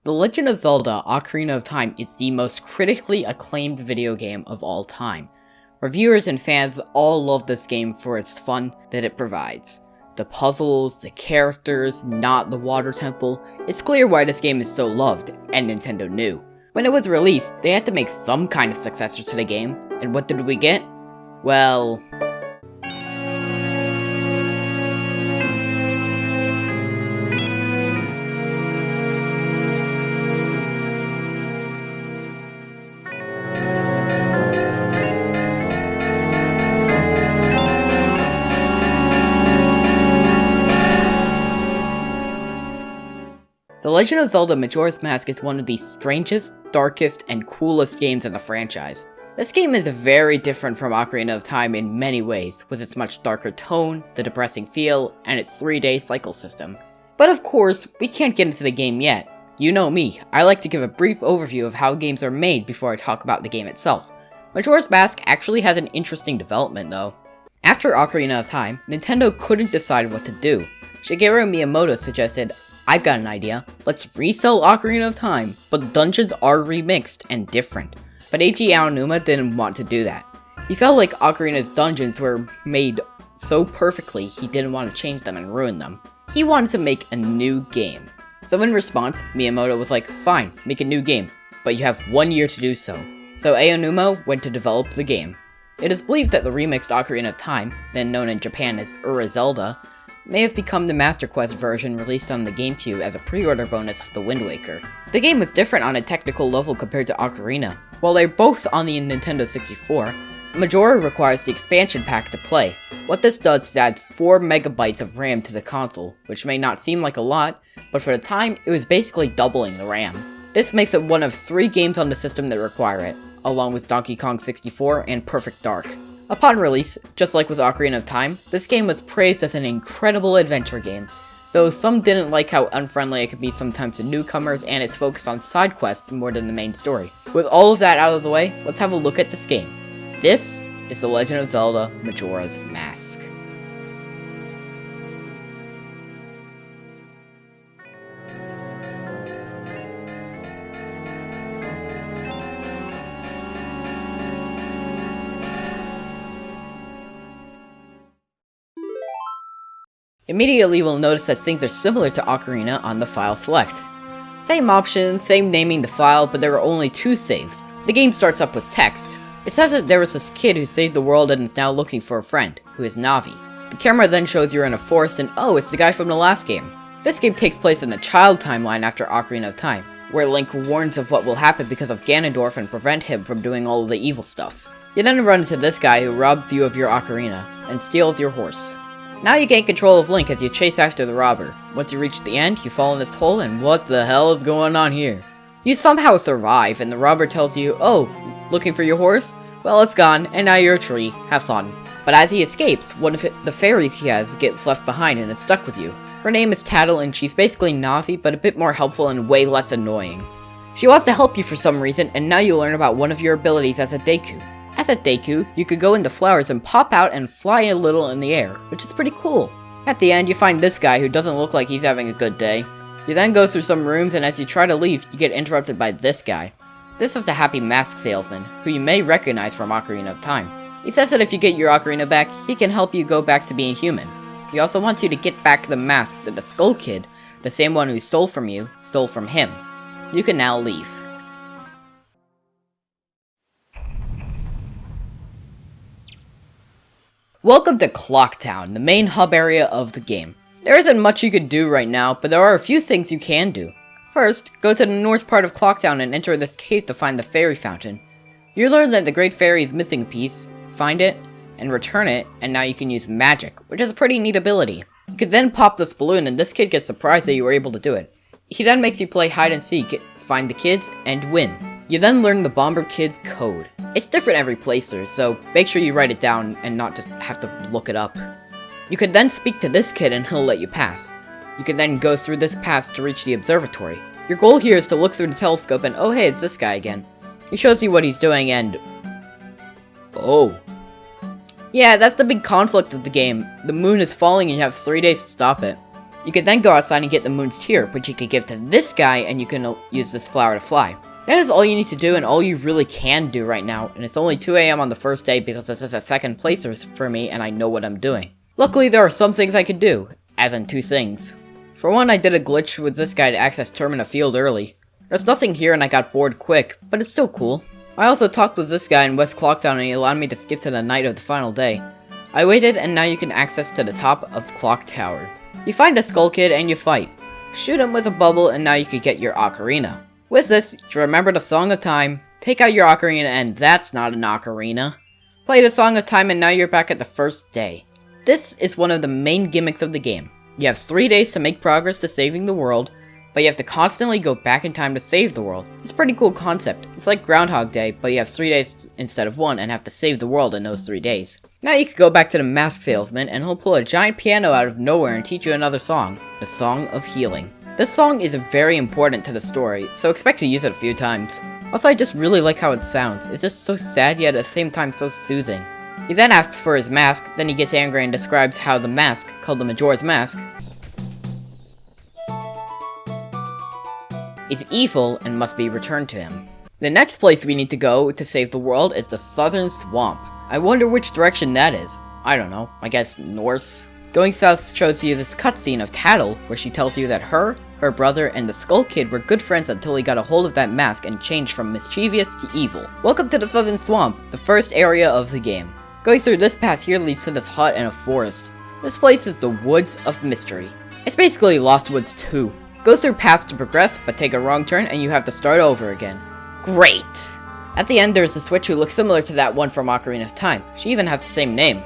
The Legend of Zelda: Ocarina of Time is the most critically acclaimed video game of all time. Reviewers and fans all love this game for its fun that it provides. The puzzles, the characters, not the water temple. It's clear why this game is so loved, and Nintendo knew. When it was released, they had to make some kind of successor to the game, and what did we get? Well... The Legend of Zelda: Majora's Mask is one of the strangest, darkest, and coolest games in the franchise. This game is very different from Ocarina of Time in many ways, with its much darker tone, the depressing feel, and its 3-day cycle system. But of course, we can't get into the game yet. You know me, I like to give a brief overview of how games are made before I talk about the game itself. Majora's Mask actually has an interesting development though. After Ocarina of Time, Nintendo couldn't decide what to do. Shigeru Miyamoto suggested, "I've got an idea, let's resell Ocarina of Time, but dungeons are remixed and different." But Eiji Aonuma didn't want to do that. He felt like Ocarina's dungeons were made so perfectly he didn't want to change them and ruin them. He wanted to make a new game. So in response, Miyamoto was like, "Fine, make a new game, but you have 1 year to do so." So Aonuma went to develop the game. It is believed that the remixed Ocarina of Time, then known in Japan as Ura Zelda, may have become the Master Quest version released on the GameCube as a pre-order bonus of the Wind Waker. The game was different on a technical level compared to Ocarina. While they're both on the Nintendo 64, Majora requires the expansion pack to play. What this does is add 4 MB of RAM to the console, which may not seem like a lot, but for the time, it was basically doubling the RAM. This makes it one of 3 games on the system that require it, along with Donkey Kong 64 and Perfect Dark. Upon release, just like with Ocarina of Time, this game was praised as an incredible adventure game, though some didn't like how unfriendly it could be sometimes to newcomers and its focus on side quests more than the main story. With all of that out of the way, let's have a look at this game. This is The Legend of Zelda: Majora's Mask. Immediately we'll notice that things are similar to Ocarina on the file select. Same options, same naming the file, but there are only 2 saves. The game starts up with text. It says that there was this kid who saved the world and is now looking for a friend, who is Navi. The camera then shows you're in a forest and oh, it's the guy from the last game. This game takes place in the child timeline after Ocarina of Time, where Link warns of what will happen because of Ganondorf and prevent him from doing all of the evil stuff. You then run into this guy who robs you of your ocarina, and steals your horse. Now you gain control of Link as you chase after the robber. Once you reach the end, you fall in this hole and what the hell is going on here? You somehow survive and the robber tells you, "Oh, looking for your horse? Well, it's gone, and now you're a tree. Have fun." But as he escapes, one of the fairies he has gets left behind and is stuck with you. Her name is Tattle and she's basically Navi, but a bit more helpful and way less annoying. She wants to help you for some reason, and now you learn about one of your abilities as a Deku. As a Deku, you could go into flowers and pop out and fly a little in the air, which is pretty cool. At the end, you find this guy who doesn't look like he's having a good day. You then go through some rooms and as you try to leave, you get interrupted by this guy. This is the happy mask salesman, who you may recognize from Ocarina of Time. He says that if you get your ocarina back, he can help you go back to being human. He also wants you to get back the mask that the Skull Kid, the same one who stole from you, stole from him. You can now leave. Welcome to Clocktown, the main hub area of the game. There isn't much you can do right now, but there are a few things you can do. First, go to the north part of Clocktown and enter this cave to find the fairy fountain. You learn that the Great Fairy is missing a piece, find it, and return it, and now you can use magic, which is a pretty neat ability. You could then pop this balloon and this kid gets surprised that you were able to do it. He then makes you play hide and seek, find the kids, and win. You then learn the Bomber Kid's code. It's different every playthrough, so make sure you write it down and not just have to look it up. You can then speak to this kid and he'll let you pass. You can then go through this pass to reach the observatory. Your goal here is to look through the telescope and oh hey, it's this guy again. He shows you what he's doing and... oh. Yeah, that's the big conflict of the game. The moon is falling and you have 3 days to stop it. You can then go outside and get the moon's tear, which you can give to this guy, and you can use this flower to fly. That is all you need to do, and all you really can do right now, and it's only 2 AM on the first day because this is a second playthrough for me and I know what I'm doing. Luckily, there are some things I could do, as in 2 things. For one, I did a glitch with this guy to access Termina Field early. There's nothing here and I got bored quick, but it's still cool. I also talked with this guy in West Clocktown and he allowed me to skip to the night of the final day. I waited and now you can access to the top of the clock tower. You find a Skull Kid and you fight. Shoot him with a bubble and now you can get your ocarina. With this, you remember the Song of Time, take out your ocarina and that's not an ocarina. Play the Song of Time and now you're back at the first day. This is one of the main gimmicks of the game. You have 3 days to make progress to saving the world, but you have to constantly go back in time to save the world. It's a pretty cool concept. It's like Groundhog Day, but you have 3 days instead of 1 and have to save the world in those 3 days. Now you can go back to the mask salesman and he'll pull a giant piano out of nowhere and teach you another song, the Song of Healing. This song is very important to the story, so expect to use it a few times. Also, I just really like how it sounds. It's just so sad yet at the same time so soothing. He then asks for his mask, then he gets angry and describes how the mask, called the Majora's Mask, is evil and must be returned to him. The next place we need to go to save the world is the Southern Swamp. I wonder which direction that is. I don't know, I guess north? Going south shows you this cutscene of Tattle, where she tells you that her brother, and the Skull Kid were good friends until he got a hold of that mask and changed from mischievous to evil. Welcome to the Southern Swamp, the first area of the game. Going through this path here leads to this hut in a forest. This place is the Woods of Mystery. It's basically Lost Woods 2. Go through paths to progress, but take a wrong turn and you have to start over again. Great! At the end there's a switch who looks similar to that one from Ocarina of Time. She even has the same name.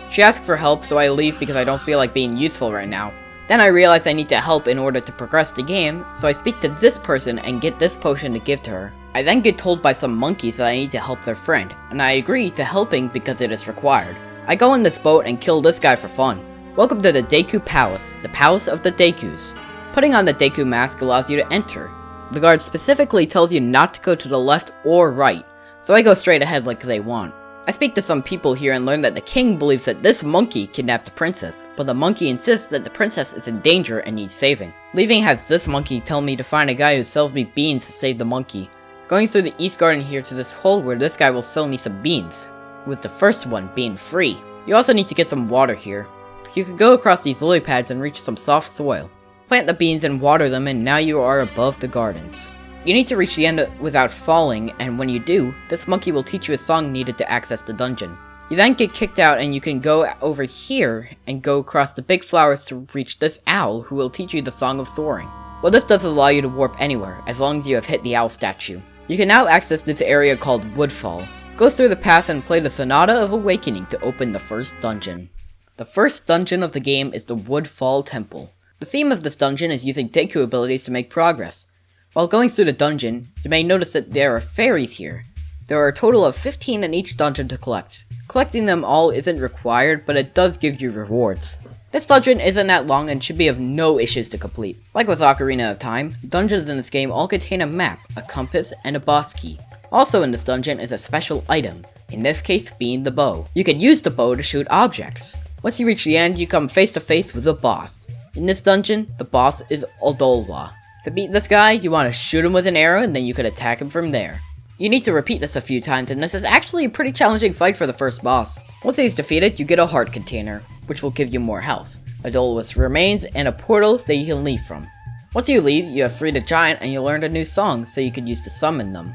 She asks for help, so I leave because I don't feel like being useful right now. Then I realize I need to help in order to progress the game, so I speak to this person and get this potion to give to her. I then get told by some monkeys that I need to help their friend, and I agree to helping because it is required. I go in this boat and kill this guy for fun. Welcome to the Deku Palace, the Palace of the Dekus. Putting on the Deku mask allows you to enter. The guard specifically tells you not to go to the left or right, so I go straight ahead like they want. I speak to some people here and learn that the king believes that this monkey kidnapped the princess, but the monkey insists that the princess is in danger and needs saving. Leaving has this monkey tell me to find a guy who sells me beans to save the monkey. Going through the east garden here to this hole where this guy will sell me some beans, with the first one being free. You also need to get some water here. You can go across these lily pads and reach some soft soil. Plant the beans and water them and now you are above the gardens. You need to reach the end without falling, and when you do, this monkey will teach you a song needed to access the dungeon. You then get kicked out and you can go over here and go across the big flowers to reach this owl who will teach you the Song of Soaring. Well, this does allow you to warp anywhere, as long as you have hit the owl statue. You can now access this area called Woodfall. Go through the pass and play the Sonata of Awakening to open the first dungeon. The first dungeon of the game is the Woodfall Temple. The theme of this dungeon is using Deku abilities to make progress. While going through the dungeon, you may notice that there are fairies here. There are a total of 15 in each dungeon to collect. Collecting them all isn't required, but it does give you rewards. This dungeon isn't that long and should be of no issues to complete. Like with Ocarina of Time, dungeons in this game all contain a map, a compass, and a boss key. Also in this dungeon is a special item, in this case being the bow. You can use the bow to shoot objects. Once you reach the end, you come face to face with the boss. In this dungeon, the boss is Odolwa. To beat this guy, you want to shoot him with an arrow and then you could attack him from there. You need to repeat this a few times and this is actually a pretty challenging fight for the first boss. Once he's defeated, you get a heart container, which will give you more health, Odolwa's remains, and a portal that you can leave from. Once you leave, you have freed a giant and you learned a new song so you can use to summon them.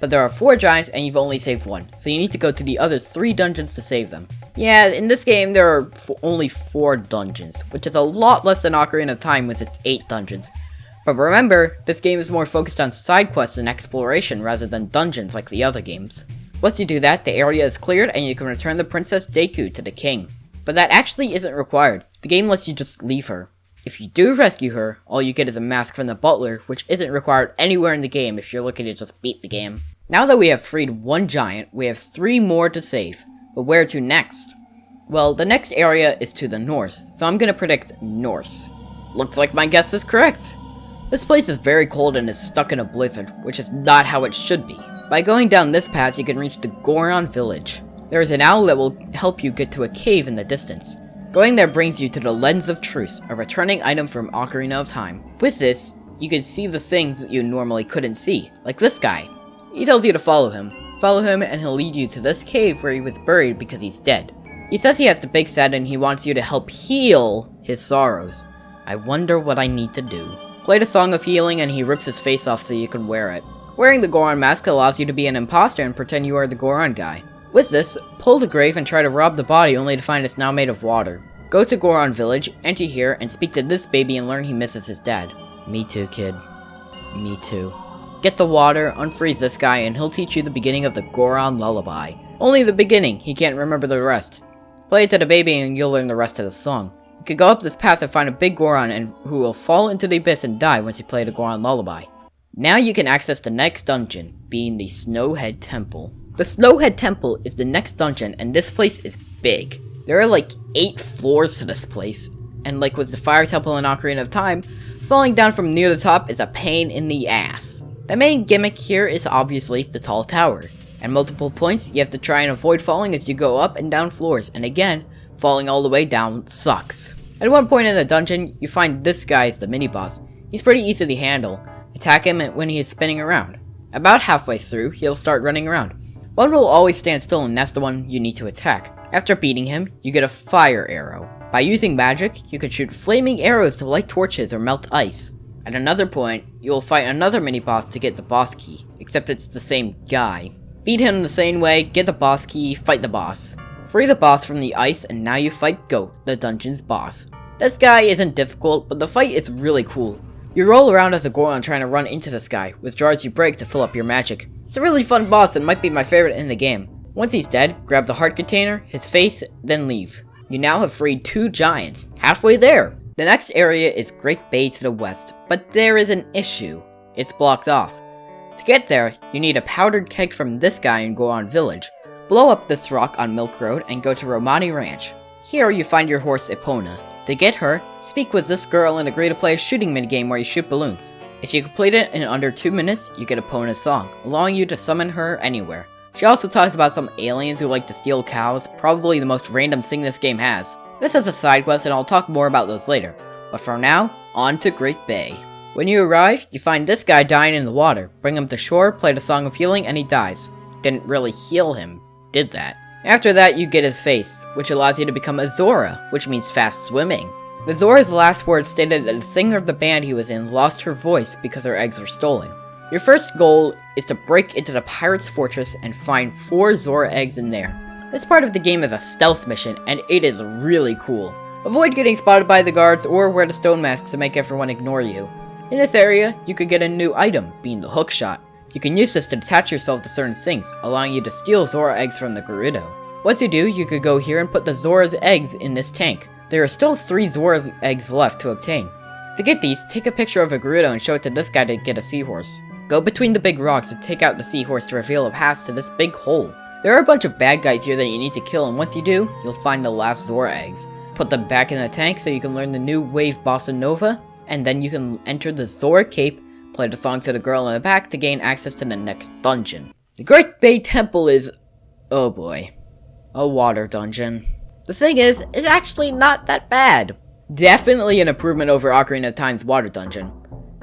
But there are 4 giants and you've only saved 1, so you need to go to the other 3 dungeons to save them. Yeah, in this game there are only 4 dungeons, which is a lot less than Ocarina of Time with its 8 dungeons. But remember, this game is more focused on side quests and exploration rather than dungeons like the other games. Once you do that, the area is cleared and you can return the Princess Deku to the king. But that actually isn't required. The game lets you just leave her. If you do rescue her, all you get is a mask from the butler, which isn't required anywhere in the game if you're looking to just beat the game. Now that we have freed 1 giant, we have 3 more to save. But where to next? Well, the next area is to the north, so I'm gonna predict north. Looks like my guess is correct. This place is very cold and is stuck in a blizzard, which is not how it should be. By going down this path, you can reach the Goron village. There is an owl that will help you get to a cave in the distance. Going there brings you to the Lens of Truth, a returning item from Ocarina of Time. With this, you can see the things that you normally couldn't see, like this guy. He tells you to follow him. Follow him and he'll lead you to this cave where he was buried because he's dead. He says he has the big set and he wants you to help heal his sorrows. I wonder what I need to do. Play the Song of Healing and he rips his face off so you can wear it. Wearing the Goron mask allows you to be an imposter and pretend you are the Goron guy. With this, pull the grave and try to rob the body only to find it's now made of water. Go to Goron village, enter here, and speak to this baby and learn he misses his dad. Me too, kid. Me too. Get the water, unfreeze this guy, and he'll teach you the beginning of the Goron lullaby. Only the beginning, he can't remember the rest. Play it to the baby and you'll learn the rest of the song. You can go up this path and find a big Goron and who will fall into the abyss and die once you play the Goron lullaby. Now you can access the next dungeon, being the Snowhead Temple. The Snowhead Temple is the next dungeon and this place is big. There are like 8 floors to this place, and like with the Fire Temple in Ocarina of Time, falling down from near the top is a pain in the ass. The main gimmick here is obviously the tall tower. At multiple points, you have to try and avoid falling as you go up and down floors, and again, falling all the way down sucks. At one point in the dungeon, you find this guy as the mini-boss. He's pretty easy to handle. Attack him when he is spinning around. About halfway through, he'll start running around. One will always stand still and that's the one you need to attack. After beating him, you get a fire arrow. By using magic, you can shoot flaming arrows to light torches or melt ice. At another point, you will fight another mini-boss to get the boss key, except it's the same guy. Beat him the same way, get the boss key, fight the boss. Free the boss from the ice, and now you fight Goat, the dungeon's boss. This guy isn't difficult, but the fight is really cool. You roll around as a Goron trying to run into this guy, with jars you break to fill up your magic. It's a really fun boss and might be my favorite in the game. Once he's dead, grab the heart container, his face, then leave. You now have freed 2 giants. Halfway there! The next area is Great Bay to the west, but there is an issue. It's blocked off. To get there, you need a powdered keg from this guy in Goron village. Blow up this rock on Milk Road and go to Romani Ranch. Here you find your horse Epona. To get her, speak with this girl and agree to play a shooting minigame where you shoot balloons. If you complete it in under 2 minutes, you get Epona's song, allowing you to summon her anywhere. She also talks about some aliens who like to steal cows, probably the most random thing this game has. This is a side quest and I'll talk more about those later. But for now, on to Great Bay. When you arrive, you find this guy dying in the water. Bring him to shore, play the Song of Healing, and he dies. Didn't really heal him, did that. After that, you get his face, which allows you to become a Zora, which means fast swimming. The Zora's last words stated that the singer of the band he was in lost her voice because her eggs were stolen. Your first goal is to break into the pirate's fortress and find 4 Zora eggs in there. This part of the game is a stealth mission, and it is really cool. Avoid getting spotted by the guards or wear the stone masks to make everyone ignore you. In this area, you could get a new item, being the hook shot. You can use this to attach yourself to certain things, allowing you to steal Zora eggs from the Gerudo. Once you do, you could go here and put the Zora's eggs in this tank. There are still 3 Zora's eggs left to obtain. To get these, take a picture of a Gerudo and show it to this guy to get a seahorse. Go between the big rocks and take out the seahorse to reveal a path to this big hole. There are a bunch of bad guys here that you need to kill, and once you do, you'll find the last Zora eggs. Put them back in the tank so you can learn the new wave Bossa Nova, and then you can enter the Zora Cape, play the song to the girl in the back to gain access to the next dungeon. The Great Bay Temple is, oh boy, a water dungeon. The thing is, it's actually not that bad. Definitely an improvement over Ocarina of Time's water dungeon.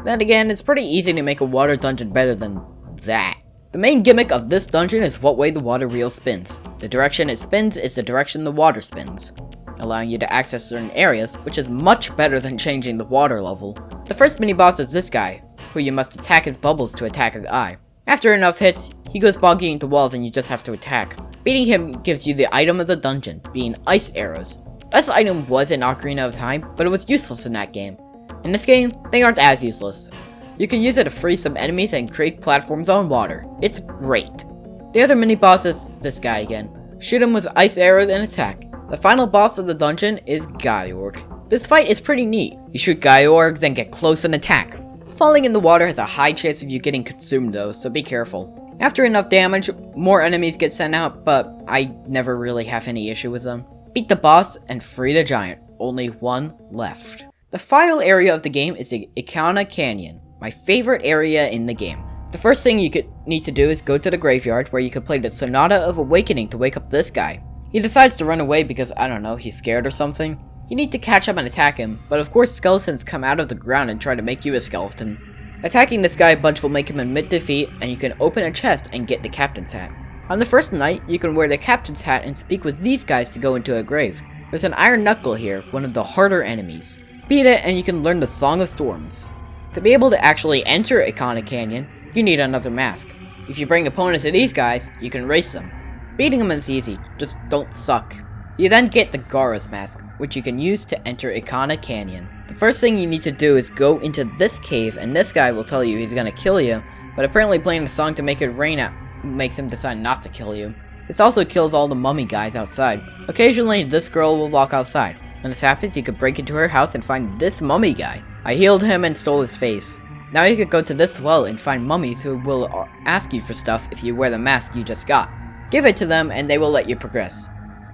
Then again, it's pretty easy to make a water dungeon better than that. The main gimmick of this dungeon is what way the water wheel spins. The direction it spins is the direction the water spins, allowing you to access certain areas, which is much better than changing the water level. The first mini-boss is this guy, who you must attack his bubbles to attack his eye. After enough hits, he goes boggy into walls and you just have to attack. Beating him gives you the item of the dungeon, being ice arrows. This item was in Ocarina of Time, but it was useless in that game. In this game, they aren't as useless. You can use it to freeze some enemies and create platforms on water. It's great. The other mini-boss is this guy again. Shoot him with ice arrows and attack. The final boss of the dungeon is Gaiorg. This fight is pretty neat. You shoot Gaiorg, then get close and attack. Falling in the water has a high chance of you getting consumed though, so be careful. After enough damage, more enemies get sent out, but I never really have any issue with them. Beat the boss and free the giant. Only one left. The final area of the game is the Ikana Canyon, my favorite area in the game. The first thing you need to do is go to the graveyard where you can play the Sonata of Awakening to wake up this guy. He decides to run away because, I don't know, he's scared or something. You need to catch up and attack him, but of course skeletons come out of the ground and try to make you a skeleton. Attacking this guy a bunch will make him admit defeat, and you can open a chest and get the captain's hat. On the first night, you can wear the captain's hat and speak with these guys to go into a grave. There's an iron knuckle here, one of the harder enemies. Beat it and you can learn the Song of Storms. To be able to actually enter Ikana Canyon, you need another mask. If you bring opponents to these guys, you can race them. Beating them is easy, just don't suck. You then get the MAJORA'S mask, which you can use to enter Ikana Canyon. The first thing you need to do is go into this cave, and this guy will tell you he's gonna kill you, but apparently playing the song to make it rain out makes him decide not to kill you. This also kills all the mummy guys outside. Occasionally, this girl will walk outside. When this happens, you could break into her house and find this mummy guy. I healed him and stole his face. Now you could go to this well and find mummies who will ask you for stuff if you wear the mask you just got. Give it to them and they will let you progress.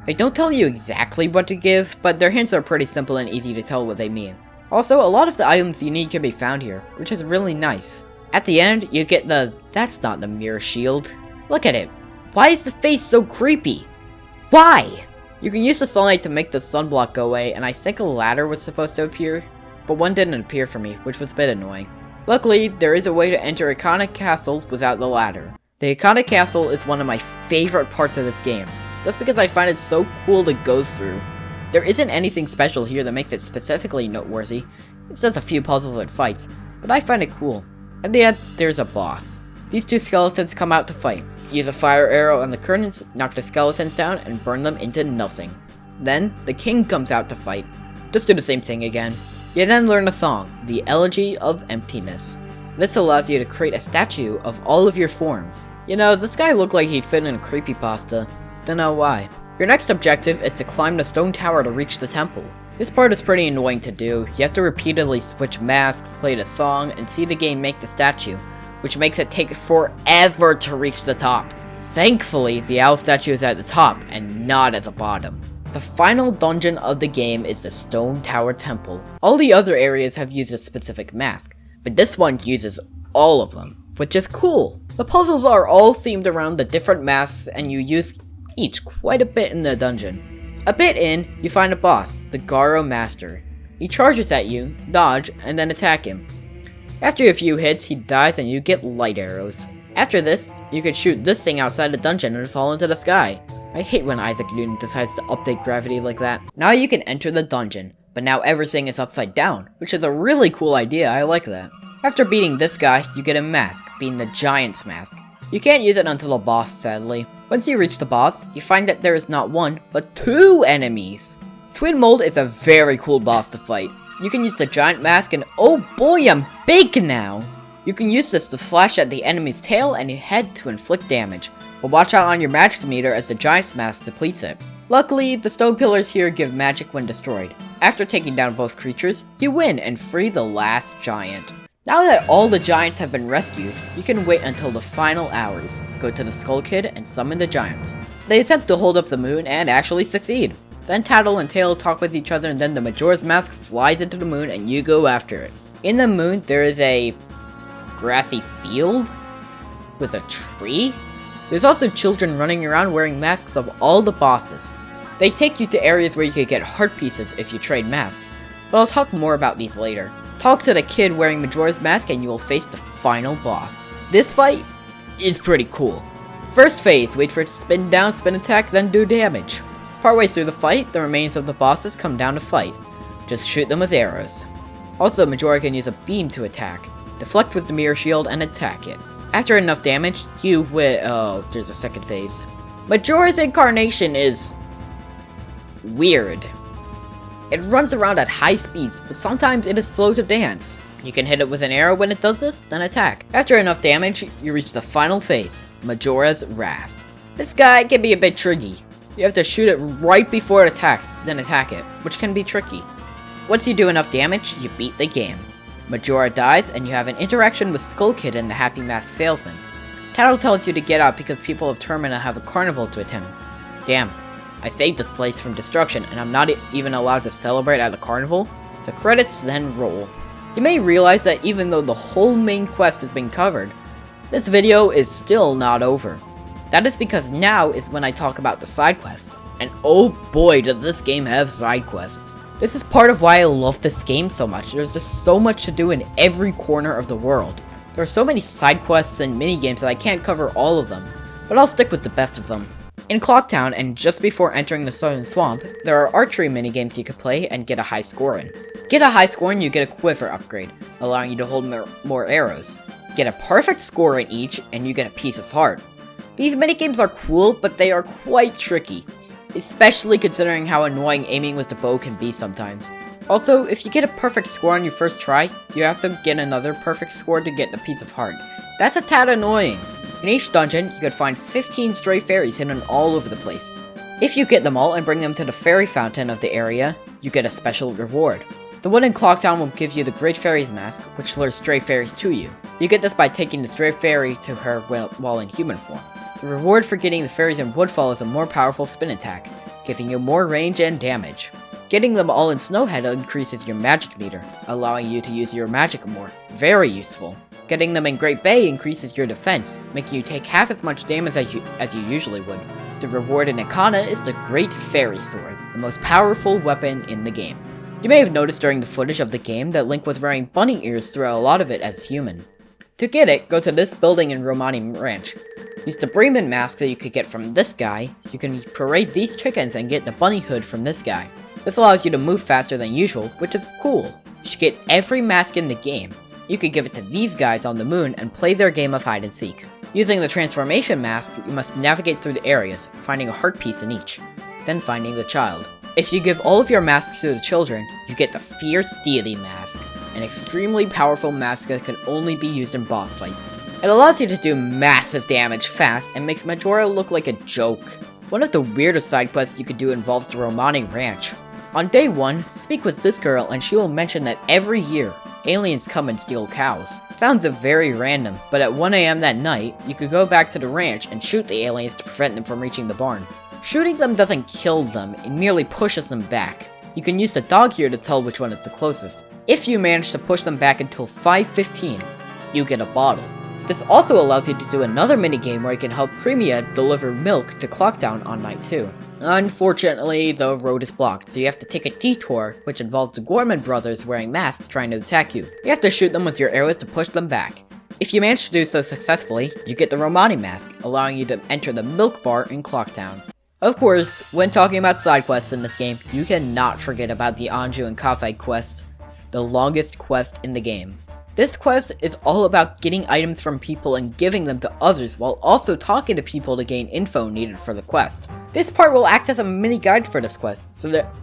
They don't tell you exactly what to give, but their hints are pretty simple and easy to tell what they mean. Also, a lot of the items you need can be found here, which is really nice. At the end, you get that's not the mirror shield. Look at it. Why is the face so creepy? Why? You can use the sunlight to make the sunblock go away, and I think a ladder was supposed to appear, but one didn't appear for me, which was a bit annoying. Luckily, there is a way to enter Ikana Castle without the ladder. The Ikana Castle is one of my favorite parts of this game, just because I find it so cool to go through. There isn't anything special here that makes it specifically noteworthy. It's just a few puzzles and fights, but I find it cool. At the end, there's a boss. These two skeletons come out to fight. Use a fire arrow on the curtains, knock the skeletons down, and burn them into nothing. Then, the king comes out to fight. Just do the same thing again. You then learn a song, the Elegy of Emptiness. This allows you to create a statue of all of your forms. You know, this guy looked like he'd fit in a creepypasta. Don't know why. Your next objective is to climb the stone tower to reach the temple. This part is pretty annoying to do. You have to repeatedly switch masks, play the song, and see the game make the statue, which makes it take forever to reach the top. Thankfully, the owl statue is at the top and not at the bottom. The final dungeon of the game is the Stone Tower Temple. All the other areas have used a specific mask, but this one uses all of them, which is cool. The puzzles are all themed around the different masks and you use each quite a bit in the dungeon. A bit in, you find a boss, the Garo Master. He charges at you, dodge, and then attack him. After a few hits, he dies and you get light arrows. After this, you can shoot this thing outside the dungeon and fall into the sky. I hate when Isaac Newton decides to update gravity like that. Now you can enter the dungeon, but now everything is upside down, which is a really cool idea, I like that. After beating this guy, you get a mask, being the Giant's Mask. You can't use it until the boss, sadly. Once you reach the boss, you find that there is not one, but two enemies. Twin Mold is a very cool boss to fight. You can use the giant mask and oh boy, I'm big now! You can use this to flash at the enemy's tail and head to inflict damage, but watch out on your magic meter as the giant's mask depletes it. Luckily, the stone pillars here give magic when destroyed. After taking down both creatures, you win and free the last giant. Now that all the giants have been rescued, you can wait until the final hours, go to the Skull Kid and summon the giants. They attempt to hold up the moon and actually succeed. Then Tattle and Tail talk with each other and then the Majora's Mask flies into the moon and you go after it. In the moon, there is a grassy field with a tree. There's also children running around wearing masks of all the bosses. They take you to areas where you could get heart pieces if you trade masks, but I'll talk more about these later. Talk to the kid wearing Majora's Mask and you will face the final boss. This fight is pretty cool. First phase, wait for it to spin down, spin attack, then do damage. Partway through the fight, the remains of the bosses come down to fight. Just shoot them with arrows. Also, Majora can use a beam to attack, deflect with the mirror shield, and attack it. After enough damage, you there's a second phase. Majora's incarnation is weird. It runs around at high speeds, but sometimes it is slow to dance. You can hit it with an arrow when it does this, then attack. After enough damage, you reach the final phase, Majora's Wrath. This guy can be a bit tricky. You have to shoot it right before it attacks, then attack it, which can be tricky. Once you do enough damage, you beat the game. Majora dies, and you have an interaction with Skull Kid and the Happy Mask Salesman. Tattle tells you to get out because people of Termina have a carnival to attend. Damn, I saved this place from destruction, and I'm not even allowed to celebrate at the carnival? The credits then roll. You may realize that even though the whole main quest has been covered, this video is still not over. That is because now is when I talk about the side quests. And oh boy does this game have side quests. This is part of why I love this game so much. There's just so much to do in every corner of the world. There are so many side quests and minigames that I can't cover all of them, but I'll stick with the best of them. In Clocktown, and just before entering the Southern Swamp, there are archery minigames you can play and get a high score in. Get a high score and you get a quiver upgrade, allowing you to hold more arrows. Get a perfect score in each and you get a piece of heart. These minigames are cool, but they are quite tricky, especially considering how annoying aiming with the bow can be sometimes. Also, if you get a perfect score on your first try, you have to get another perfect score to get the piece of heart. That's a tad annoying. In each dungeon, you could find 15 stray fairies hidden all over the place. If you get them all and bring them to the fairy fountain of the area, you get a special reward. The one in Clocktown will give you the Great Fairy's Mask, which lures stray fairies to you. You get this by taking the stray fairy to her while in human form. The reward for getting the fairies in Woodfall is a more powerful spin attack, giving you more range and damage. Getting them all in Snowhead increases your magic meter, allowing you to use your magic more. Very useful. Getting them in Great Bay increases your defense, making you take half as much damage as you usually would. The reward in Ikana is the Great Fairy Sword, the most powerful weapon in the game. You may have noticed during the footage of the game that Link was wearing bunny ears throughout a lot of it as human. To get it, go to this building in Romani Ranch. Use the Bremen mask that you could get from this guy. You can parade these chickens and get the bunny hood from this guy. This allows you to move faster than usual, which is cool. You should get every mask in the game. You could give it to these guys on the moon and play their game of hide and seek. Using the transformation masks, you must navigate through the areas, finding a heart piece in each, then finding the child. If you give all of your masks to the children, you get the Fierce Deity Mask, an extremely powerful mask that can only be used in boss fights. It allows you to do massive damage fast and makes Majora look like a joke. One of the weirdest side quests you could do involves the Romani Ranch. On day 1, speak with this girl and she will mention that every year, aliens come and steal cows. Sounds very random, but at 1 AM that night, you could go back to the ranch and shoot the aliens to prevent them from reaching the barn. Shooting them doesn't kill them, it merely pushes them back. You can use the dog here to tell which one is the closest. If you manage to push them back until 5:15, you get a bottle. This also allows you to do another minigame where you can help Cremia deliver milk to Clocktown on night 2. Unfortunately, the road is blocked, so you have to take a detour, which involves the Gorman brothers wearing masks trying to attack you. You have to shoot them with your arrows to push them back. If you manage to do so successfully, you get the Romani mask, allowing you to enter the milk bar in Clocktown. Of course, when talking about side quests in this game, you cannot forget about the Anju and Cafe quest, the longest quest in the game. This quest is all about getting items from people and giving them to others while also talking to people to gain info needed for the quest. This part will act as a mini guide for this quest,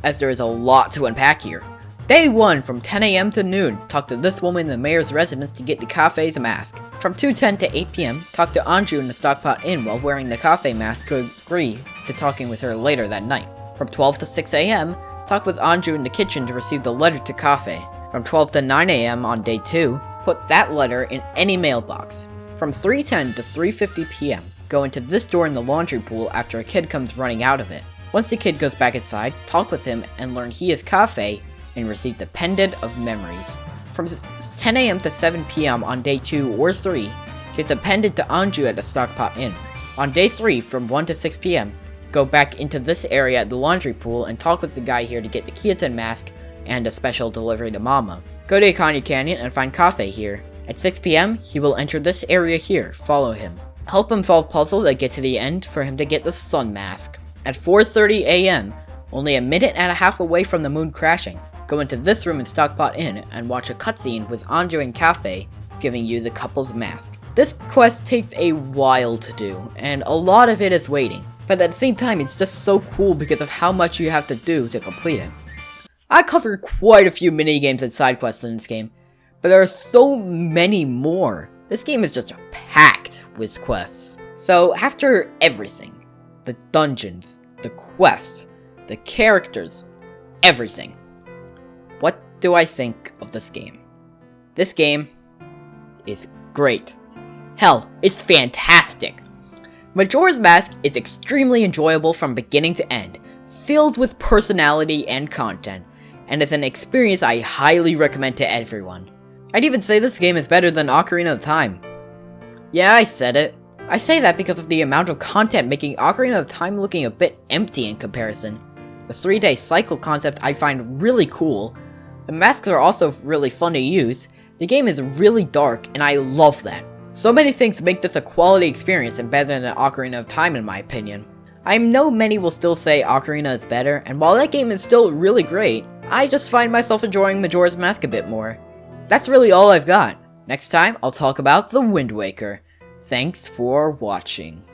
as there is a lot to unpack here. Day 1 from 10 AM to noon, talk to this woman in the mayor's residence to get the cafe's mask. From 2:10 to 8 PM, talk to Anju in the Stockpot Inn while wearing the cafe mask to agree to talking with her later that night. From 12 to 6 AM, talk with Anju in the kitchen to receive the letter to cafe. From 12 to 9 AM on day 2, put that letter in any mailbox. From 3:10 to 3:50 PM, go into this door in the laundry pool after a kid comes running out of it. Once the kid goes back inside, talk with him and learn he is cafe and receive the Pendant of Memories. From 10 AM to 7 PM on day 2 or 3, get the pendant to Anju at the Stockpot Inn. On day 3, from 1 to 6 PM, go back into this area at the laundry pool and talk with the guy here to get the Kyoton mask and a special delivery to Mama. Go to Ikana Canyon and find Cafe here. At 6 PM, he will enter this area here, follow him. Help him solve puzzles that get to the end for him to get the Sun Mask. At 4:30 AM, only a minute and a half away from the moon crashing, go into this room in Stockpot Inn and watch a cutscene with Anju and Cafe giving you the couple's mask. This quest takes a while to do, and a lot of it is waiting, but at the same time it's just so cool because of how much you have to do to complete it. I covered quite a few minigames and side quests in this game, but there are so many more. This game is just packed with quests. So after everything, the dungeons, the quests, the characters, everything, what do I think of this game? This game is great. Hell, it's fantastic. Majora's Mask is extremely enjoyable from beginning to end, filled with personality and content, and is an experience I highly recommend to everyone. I'd even say this game is better than Ocarina of Time. Yeah, I said it. I say that because of the amount of content making Ocarina of Time looking a bit empty in comparison. The 3-day cycle concept I find really cool. The masks are also really fun to use. The game is really dark, and I love that. So many things make this a quality experience and better than Ocarina of Time in my opinion. I know many will still say Ocarina is better, and while that game is still really great, I just find myself enjoying Majora's Mask a bit more. That's really all I've got. Next time, I'll talk about the Wind Waker. Thanks for watching.